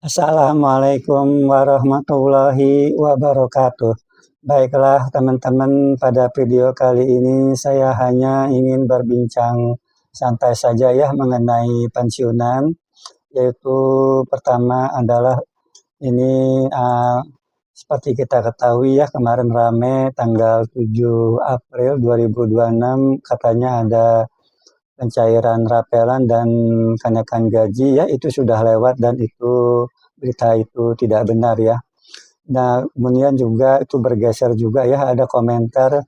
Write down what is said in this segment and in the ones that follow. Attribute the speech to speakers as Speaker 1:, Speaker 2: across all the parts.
Speaker 1: Assalamualaikum warahmatullahi wabarakatuh. Baiklah teman-teman, pada video kali ini saya hanya ingin berbincang santai saja ya mengenai pensiunan, yaitu pertama adalah ini seperti kita ketahui ya, kemarin rame tanggal 7 April 2026 katanya ada pencairan rapelan dan kenaikan gaji ya, itu sudah lewat dan itu berita itu tidak benar ya. Nah, kemudian juga itu bergeser juga ya, ada komentar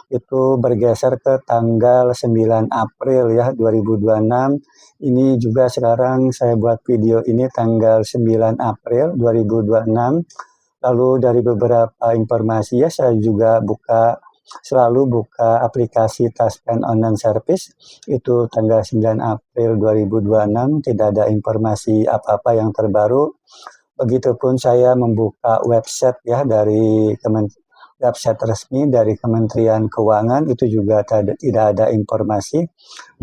Speaker 1: itu bergeser ke tanggal 9 April ya 2026. Ini juga sekarang saya buat video ini tanggal 9 April 2026. Lalu dari beberapa informasi ya, saya juga selalu buka aplikasi Taspen Online Service itu tanggal 9 April 2026, tidak ada informasi apa-apa yang terbaru. Begitupun saya membuka website ya dari website resmi dari Kementerian Keuangan, itu juga tidak ada informasi,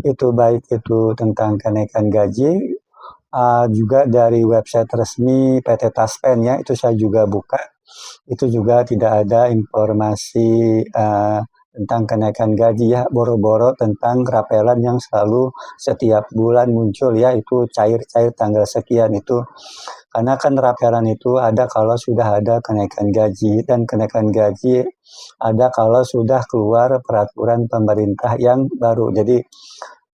Speaker 1: itu baik itu tentang kenaikan gaji, juga dari website resmi PT Taspen ya, itu saya juga buka, itu juga tidak ada informasi tentang kenaikan gaji ya, boro-boro tentang rapelan yang selalu setiap bulan muncul ya, itu cair-cair tanggal sekian itu. Karena kan rapelan itu ada kalau sudah ada kenaikan gaji, dan kenaikan gaji ada kalau sudah keluar peraturan pemerintah yang baru. Jadi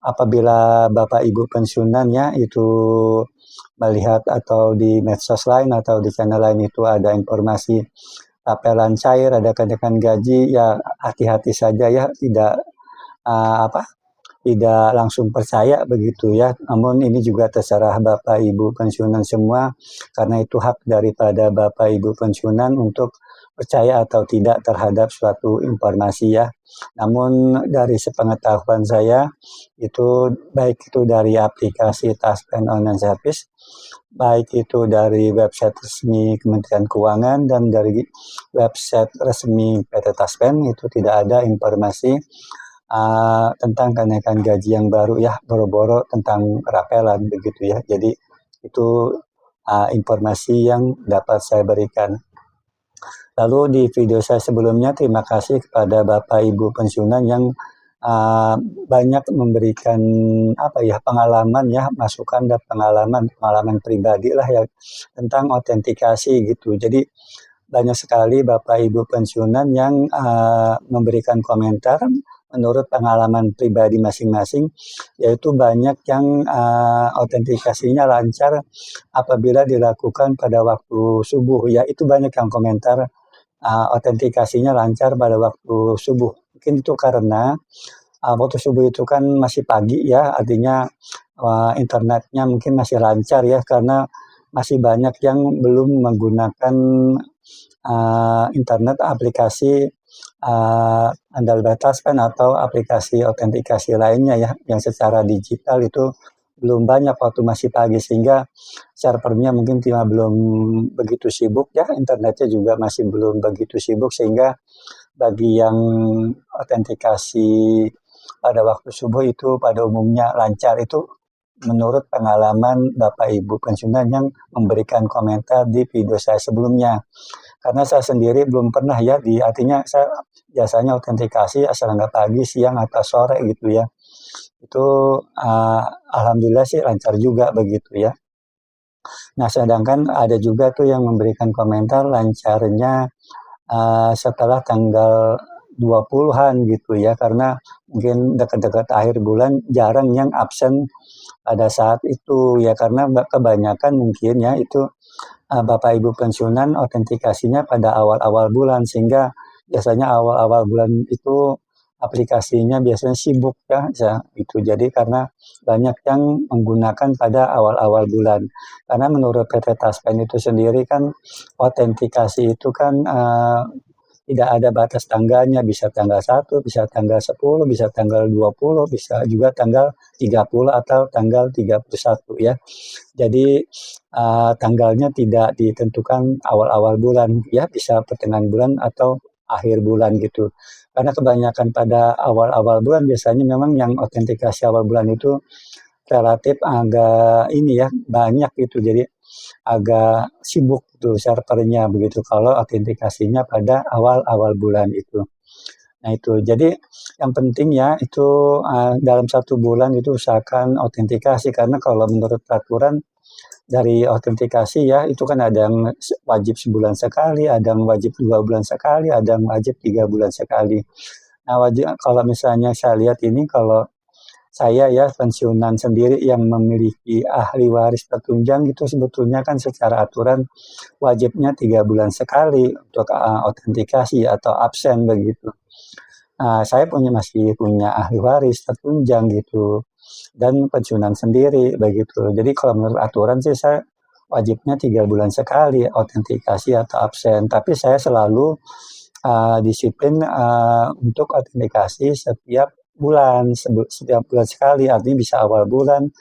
Speaker 1: apabila Bapak Ibu pensiunannya itu melihat atau di medsos lain atau di channel lain itu ada informasi rapelan cair, ada kenaikan gaji, ya hati-hati saja ya, tidak langsung percaya begitu ya. Namun ini juga terserah Bapak Ibu pensiunan semua, karena itu hak daripada Bapak Ibu pensiunan untuk percaya atau tidak terhadap suatu informasi ya. Namun dari sepengetahuan saya, itu baik itu dari aplikasi Taspen Online Service, baik itu dari website resmi Kementerian Keuangan dan dari website resmi PT Taspen, itu tidak ada informasi tentang kenaikan gaji yang baru ya, boro-boro tentang rapelan begitu ya. Jadi itu informasi yang dapat saya berikan. Lalu di video saya sebelumnya, terima kasih kepada Bapak Ibu pensiunan yang banyak memberikan pengalaman ya, masukan dan pengalaman pribadi lah ya tentang autentikasi gitu. Jadi banyak sekali Bapak Ibu pensiunan yang memberikan komentar menurut pengalaman pribadi masing-masing, yaitu banyak yang autentikasinya lancar apabila dilakukan pada waktu subuh ya. Itu banyak yang komentar autentikasinya lancar pada waktu subuh. Mungkin itu karena waktu subuh itu kan masih pagi ya, artinya internetnya mungkin masih lancar ya, karena masih banyak yang belum menggunakan internet aplikasi andal batas kan, atau aplikasi autentikasi lainnya ya, yang secara digital itu belum banyak waktu masih pagi, sehingga servernya mungkin belum begitu sibuk ya, internetnya juga masih belum begitu sibuk, sehingga bagi yang autentikasi pada waktu subuh itu pada umumnya lancar. Itu menurut pengalaman Bapak Ibu pensiunan yang memberikan komentar di video saya sebelumnya. Karena saya sendiri belum pernah ya, artinya saya biasanya autentikasi asal nggak pagi, siang, atau sore gitu ya. Itu alhamdulillah sih lancar juga begitu ya. Nah, sedangkan ada juga tuh yang memberikan komentar lancarnya setelah tanggal 20-an gitu ya, karena mungkin dekat-dekat akhir bulan jarang yang absen pada saat itu ya, karena kebanyakan mungkin ya itu Bapak Ibu pensiunan autentikasinya pada awal-awal bulan, sehingga biasanya awal-awal bulan itu aplikasinya biasanya sibuk ya gitu. Jadi karena banyak yang menggunakan pada awal-awal bulan. Karena menurut PT Taspen itu sendiri kan autentikasi itu kan tidak ada batas tanggalnya, bisa tanggal 1, bisa tanggal 10, bisa tanggal 20, bisa juga tanggal 30 atau tanggal 31 ya. Jadi tanggalnya tidak ditentukan awal-awal bulan ya, bisa pertengahan bulan atau akhir bulan gitu. Karena kebanyakan pada awal-awal bulan biasanya memang yang autentikasi awal bulan itu relatif agak ini ya, banyak gitu, jadi agak sibuk tuh servernya begitu kalau autentikasinya pada awal-awal bulan itu. Nah itu, jadi yang penting ya itu, dalam 1 bulan itu usahakan autentikasi, karena kalau menurut peraturan dari autentikasi ya, itu kan ada yang wajib sebulan sekali, ada yang wajib 2 bulan sekali, ada yang wajib 3 bulan sekali. Nah kalau misalnya saya lihat ini, kalau saya ya pensiunan sendiri yang memiliki ahli waris tertunjang itu sebetulnya kan secara aturan wajibnya 3 bulan sekali untuk, autentikasi atau absen begitu. Saya masih punya ahli waris tertunjang gitu, dan pensiunan sendiri begitu. Jadi kalau menurut aturan sih saya wajibnya 3 bulan sekali autentikasi atau absen, tapi saya selalu, disiplin, untuk autentikasi setiap bulan, setiap bulan sekali, artinya bisa awal bulan,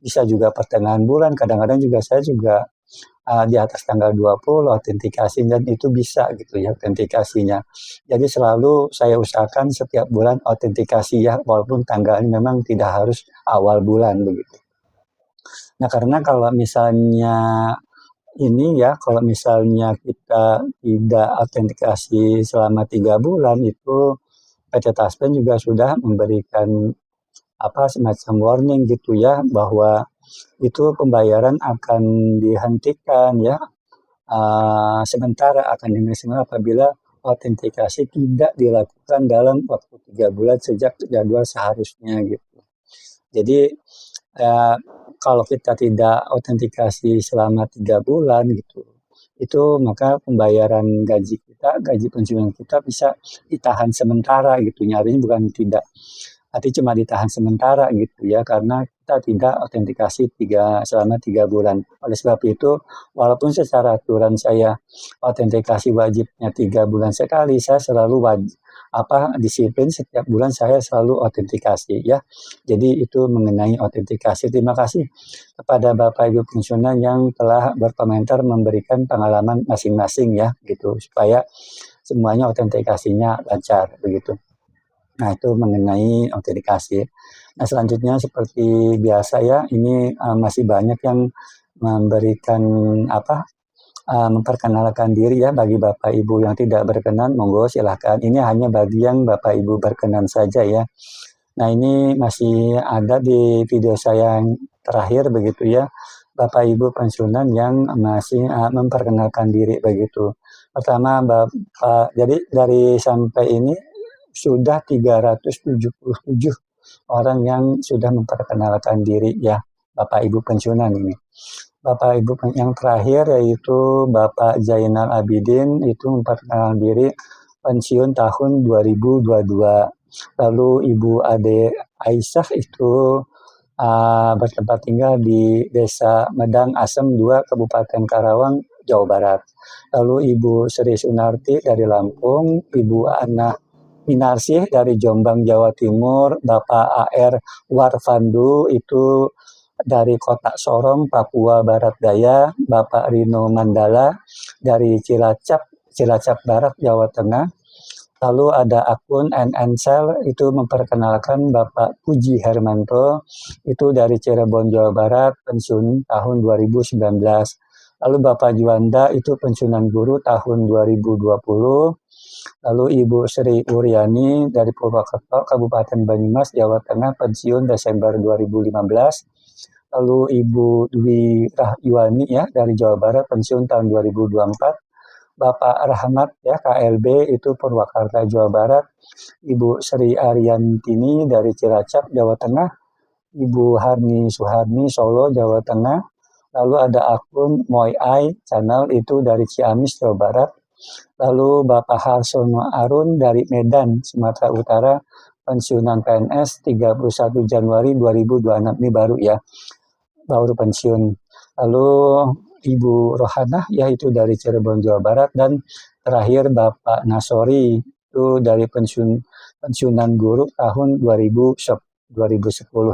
Speaker 1: bisa juga pertengahan bulan, kadang-kadang juga saya juga di atas tanggal 20 autentikasi, dan itu bisa gitu ya autentikasinya. Jadi selalu saya usahakan setiap bulan autentikasi ya, walaupun tanggalnya memang tidak harus awal bulan begitu. Nah karena kalau misalnya ini ya, kalau misalnya kita tidak autentikasi selama 3 bulan itu PT Taspen juga sudah memberikan semacam warning gitu ya, bahwa itu pembayaran akan dihentikan ya, sementara akan dihentikan apabila autentikasi tidak dilakukan dalam waktu 3 bulan sejak jadwal seharusnya gitu. Jadi kalau kita tidak autentikasi selama 3 bulan gitu, itu maka pembayaran gaji pensiunan kita bisa ditahan sementara gitu, nyarinya bukan tidak, tapi cuma ditahan sementara gitu ya, karena kita tidak autentikasi selama 3 bulan. Oleh sebab itu, walaupun secara aturan saya autentikasi wajibnya 3 bulan sekali, saya selalu disiplin setiap bulan saya selalu autentikasi ya. Jadi itu mengenai autentikasi. Terima kasih kepada Bapak Ibu pensiunan yang telah berkomentar memberikan pengalaman masing-masing ya gitu, supaya semuanya autentikasinya lancar begitu. Nah itu mengenai autentikasi. Nah selanjutnya seperti biasa ya, ini masih banyak yang memberikan memperkenalkan diri ya. Bagi Bapak Ibu yang tidak berkenan, monggo silahkan. Ini hanya bagi yang Bapak Ibu berkenan saja ya. Nah ini masih ada di video saya yang terakhir begitu ya, Bapak Ibu pensiunan yang masih memperkenalkan diri begitu. Pertama jadi dari sampai ini sudah 377 orang yang sudah memperkenalkan diri ya, Bapak Ibu pensiunan ini. Bapak Ibu yang terakhir yaitu Bapak Zainal Abidin itu memperkenalkan diri pensiun tahun 2022. Lalu Ibu Ade Aisyah itu bertempat tinggal di Desa Medang Asem 2, Kabupaten Karawang, Jawa Barat. Lalu Ibu Sri Sunarti dari Lampung, Ibu Ana Minarsih dari Jombang, Jawa Timur, Bapak AR Warfandu itu dari Kota Sorong, Papua Barat Daya, Bapak Rino Mandala dari Cilacap Barat, Jawa Tengah. Lalu ada akun NNCell itu memperkenalkan Bapak Puji Hermanto itu dari Cirebon, Jawa Barat, pensiun tahun 2019. Lalu Bapak Juanda itu pensiunan guru tahun 2020. Lalu Ibu Sri Uryani dari Purwokerto, Kabupaten Banyumas, Jawa Tengah, pensiun Desember 2015. Lalu Ibu Dwi Rahyuani ya dari Jawa Barat, pensiun tahun 2024. Bapak Rahmat ya KLB itu Purwakarta, Jawa Barat. Ibu Sri Ariantini dari Cilacap, Jawa Tengah. Ibu Harni Suharni Solo, Jawa Tengah. Lalu ada akun Moai Channel itu dari Ciamis, Jawa Barat. Lalu Bapak Harsono Arun dari Medan, Sumatera Utara, pensiunan PNS 31 Januari 2026, ini baru ya, baru pensiun. Lalu Ibu Rohanah yaitu dari Cirebon, Jawa Barat, dan terakhir Bapak Nasori itu dari pensiunan guru tahun 2010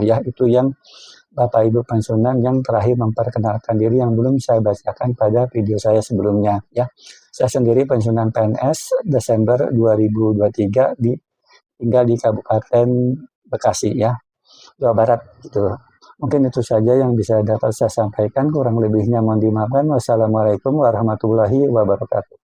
Speaker 1: ya, itu yang Bapak Ibu pensiunan yang terakhir memperkenalkan diri yang belum saya bacakan pada video saya sebelumnya ya. Saya sendiri pensiunan PNS Desember 2023 tinggal di Kabupaten Bekasi ya, Jawa Barat gitu. Mungkin itu saja yang bisa dapat saya sampaikan, kurang lebihnya mohon dimaafkan. Wassalamualaikum warahmatullahi wabarakatuh.